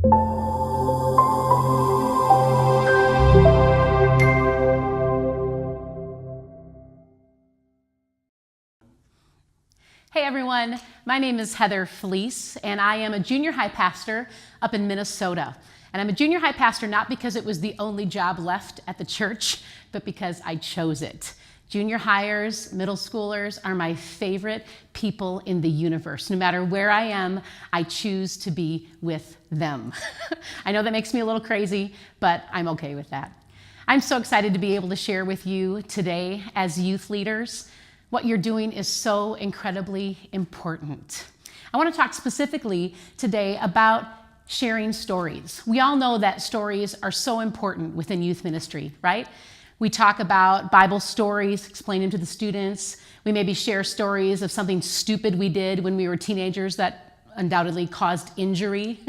Hey everyone, my name is Heather Felice, and I am a junior high pastor up in Minnesota. And I'm a junior high pastor not because it was the only job left at the church, but because I chose it. Junior highers, middle schoolers are my favorite people in the universe. No matter where I am, I choose to be with them. I know that makes me a little crazy, but I'm okay with that. I'm so excited to be able to share with you today as youth leaders. What you're doing is so incredibly important. I want to talk specifically today about sharing stories. We all know that stories are so important within youth ministry, right? We talk about Bible stories, explain them to the students. We maybe share stories of something stupid we did when we were teenagers that undoubtedly caused injury.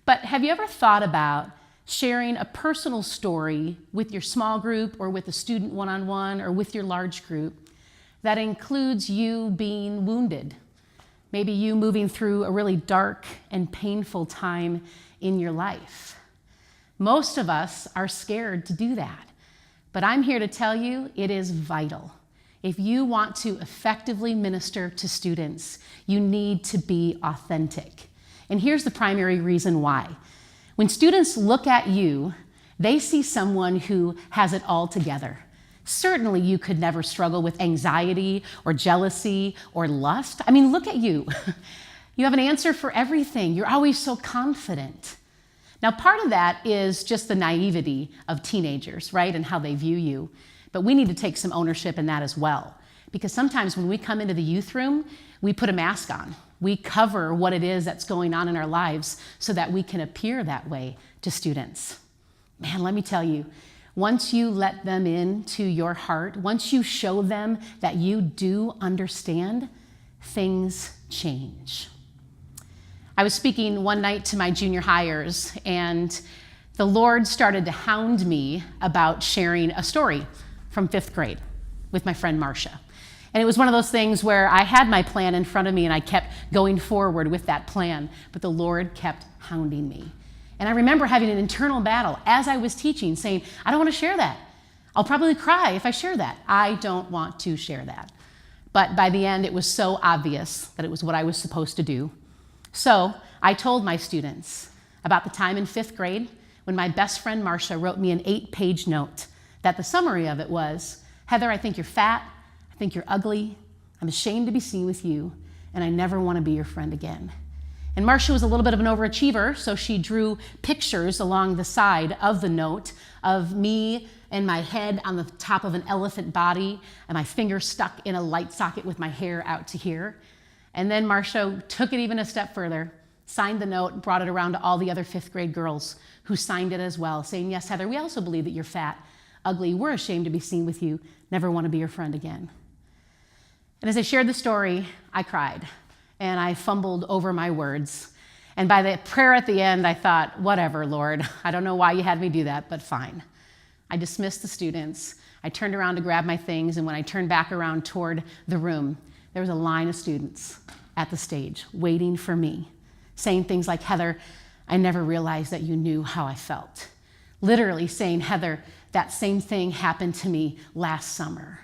But have you ever thought about sharing a personal story with your small group or with a student one-on-one or with your large group that includes you being wounded? Maybe you moving through a really dark and painful time in your life. Most of us are scared to do that, but I'm here to tell you it is vital. If you want to effectively minister to students, you need to be authentic. And here's the primary reason why. When students look at you, they see someone who has it all together. Certainly you could never struggle with anxiety or jealousy or lust. I mean, look at you. You have an answer for everything. You're always so confident. Now, part of that is just the naivety of teenagers, right, and how they view you. But we need to take some ownership in that as well. Because sometimes when we come into the youth room, we put a mask on. We cover what it is that's going on in our lives so that we can appear that way to students. Man, let me tell you, once you let them into your heart, once you show them that you do understand, things change. I was speaking one night to my junior highers, and the Lord started to hound me about sharing a story from 5th grade with my friend Marcia. And it was one of those things where I had my plan in front of me and I kept going forward with that plan, but the Lord kept hounding me. And I remember having an internal battle as I was teaching, saying, I don't want to share that. I'll probably cry if I share that. I don't want to share that. But by the end, it was so obvious that it was what I was supposed to do. So I told my students about the time in 5th grade when my best friend Marcia wrote me an 8-page note that the summary of it was, Heather, I think you're fat, I think you're ugly, I'm ashamed to be seen with you, and I never want to be your friend again. And Marcia was a little bit of an overachiever, so she drew pictures along the side of the note of me and my head on the top of an elephant body and my finger stuck in a light socket with my hair out to here. And then Marcia took it even a step further, signed the note, brought it around to all the other 5th grade girls who signed it as well, saying, yes, Heather, we also believe that you're fat, ugly, we're ashamed to be seen with you, never want to be your friend again. And as I shared the story, I cried. And I fumbled over my words. And by the prayer at the end, I thought, whatever, Lord. I don't know why you had me do that, but fine. I dismissed the students. I turned around to grab my things, and when I turned back around toward the room, there was a line of students at the stage waiting for me, saying things like, Heather, I never realized that you knew how I felt. Literally saying, Heather, that same thing happened to me last summer.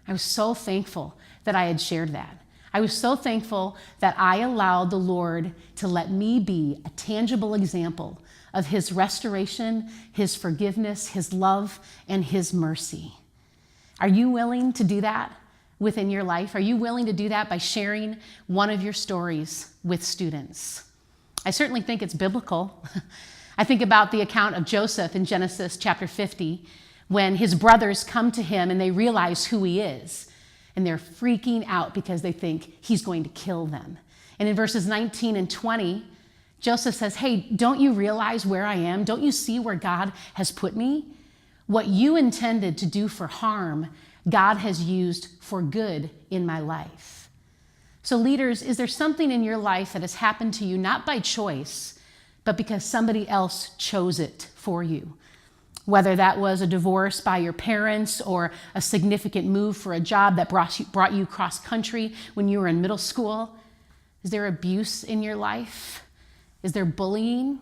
I was so thankful that I had shared that. I was so thankful that I allowed the Lord to let me be a tangible example of His restoration, His forgiveness, His love, and His mercy. Are you willing to do that within your life? Are you willing to do that by sharing one of your stories with students? I certainly think it's biblical. I think about the account of Joseph in Genesis chapter 50, when his brothers come to him and they realize who he is. And they're freaking out because they think he's going to kill them. And in verses 19 and 20, Joseph says, hey, don't you realize where I am? Don't you see where God has put me? What you intended to do for harm, God has used for good in my life. So leaders, is there something in your life that has happened to you, not by choice, but because somebody else chose it for you? Whether that was a divorce by your parents or a significant move for a job that brought you cross country when you were in middle school. Is there abuse in your life? Is there bullying?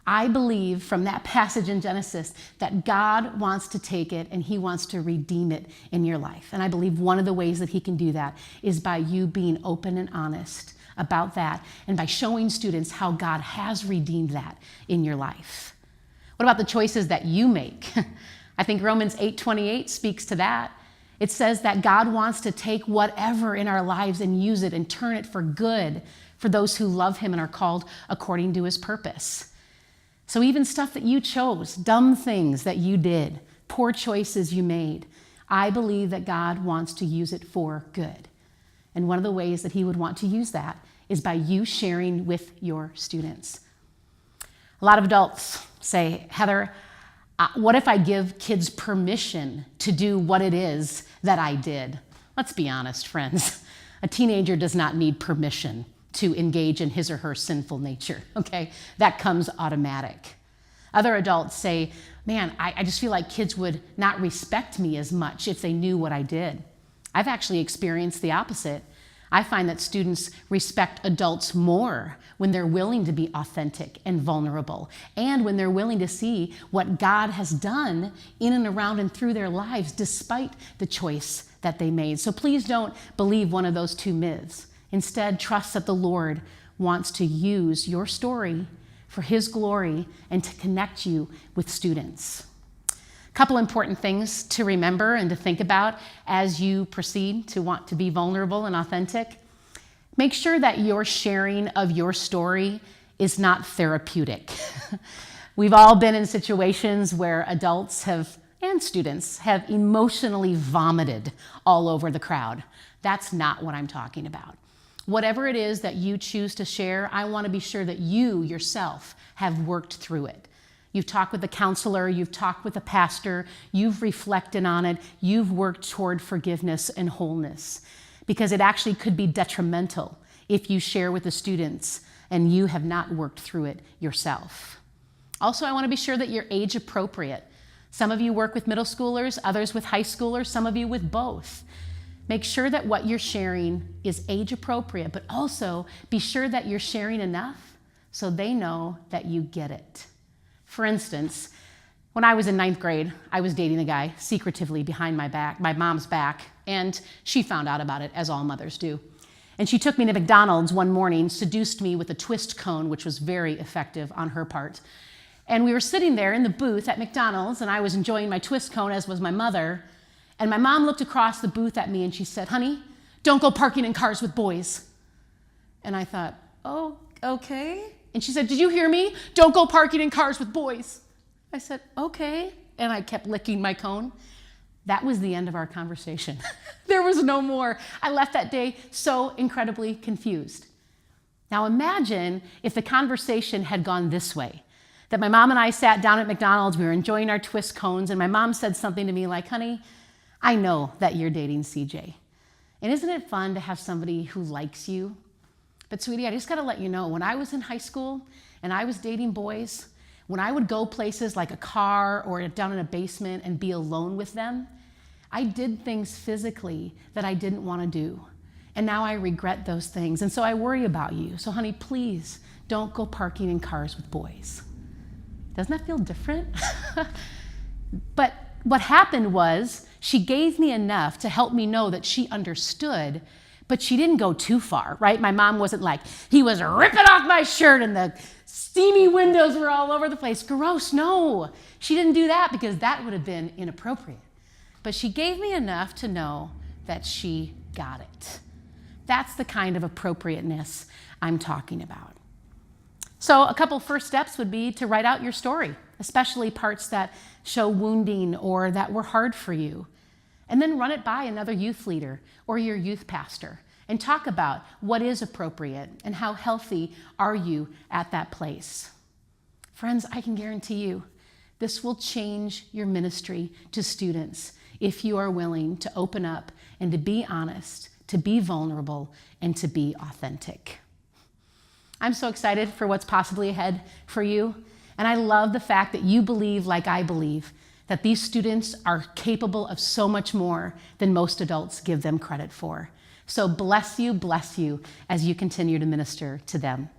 I believe from that passage in Genesis that God wants to take it and he wants to redeem it in your life. And I believe one of the ways that he can do that is by you being open and honest about that and by showing students how God has redeemed that in your life. What about the choices that you make? I think Romans 8:28 speaks to that. It says that God wants to take whatever in our lives and use it and turn it for good for those who love him and are called according to his purpose. So even stuff that you chose, dumb things that you did, poor choices you made, I believe that God wants to use it for good. And one of the ways that he would want to use that is by you sharing with your students. A lot of adults say, Heather, what if I give kids permission to do what it is that I did? Let's be honest, friends. A teenager does not need permission to engage in his or her sinful nature, okay? That comes automatic. Other adults say, man, I just feel like kids would not respect me as much if they knew what I did. I've actually experienced the opposite. I find that students respect adults more when they're willing to be authentic and vulnerable, and when they're willing to see what God has done in and around and through their lives despite the choice that they made. So please don't believe one of those two myths. Instead, trust that the Lord wants to use your story for his glory and to connect you with students. A couple important things to remember and to think about as you proceed to want to be vulnerable and authentic. Make sure that your sharing of your story is not therapeutic. We've all been in situations where adults and students have emotionally vomited all over the crowd. That's not what I'm talking about. Whatever it is that you choose to share, I want to be sure that you yourself have worked through it. You've talked with a counselor, you've talked with a pastor, you've reflected on it, you've worked toward forgiveness and wholeness. Because it actually could be detrimental if you share with the students and you have not worked through it yourself. Also, I want to be sure that you're age appropriate. Some of you work with middle schoolers, others with high schoolers, some of you with both. Make sure that what you're sharing is age appropriate, but also be sure that you're sharing enough so they know that you get it. For instance, when I was in 9th grade, I was dating a guy secretively behind my mom's back, and she found out about it, as all mothers do. And she took me to McDonald's one morning, seduced me with a twist cone, which was very effective on her part. And we were sitting there in the booth at McDonald's, and I was enjoying my twist cone, as was my mother. And my mom looked across the booth at me and she said, honey, don't go parking in cars with boys. And I thought, oh, okay. And she said, did you hear me? Don't go parking in cars with boys. I said, okay. And I kept licking my cone. That was the end of our conversation. There was no more. I left that day so incredibly confused. Now imagine if the conversation had gone this way, that my mom and I sat down at McDonald's, we were enjoying our twist cones, and my mom said something to me like, honey, I know that you're dating CJ. And isn't it fun to have somebody who likes you? But sweetie, I just gotta let you know, when I was in high school and I was dating boys, when I would go places like a car or down in a basement and be alone with them, I did things physically that I didn't wanna do. And now I regret those things. And so I worry about you. So honey, please don't go parking in cars with boys. Doesn't that feel different? But what happened was she gave me enough to help me know that she understood, but she didn't go too far, right? My mom wasn't like, he was ripping off my shirt and the steamy windows were all over the place. Gross, no. She didn't do that because that would have been inappropriate. But she gave me enough to know that she got it. That's the kind of appropriateness I'm talking about. So a couple first steps would be to write out your story, especially parts that show wounding or that were hard for you. And then run it by another youth leader or your youth pastor and talk about what is appropriate and how healthy are you at that place. Friends, I can guarantee you this will change your ministry to students if you are willing to open up and to be honest, to be vulnerable, and to be authentic. I'm so excited for what's possibly ahead for you. And I love the fact that you believe, like I believe, that these students are capable of so much more than most adults give them credit for. So bless you as you continue to minister to them.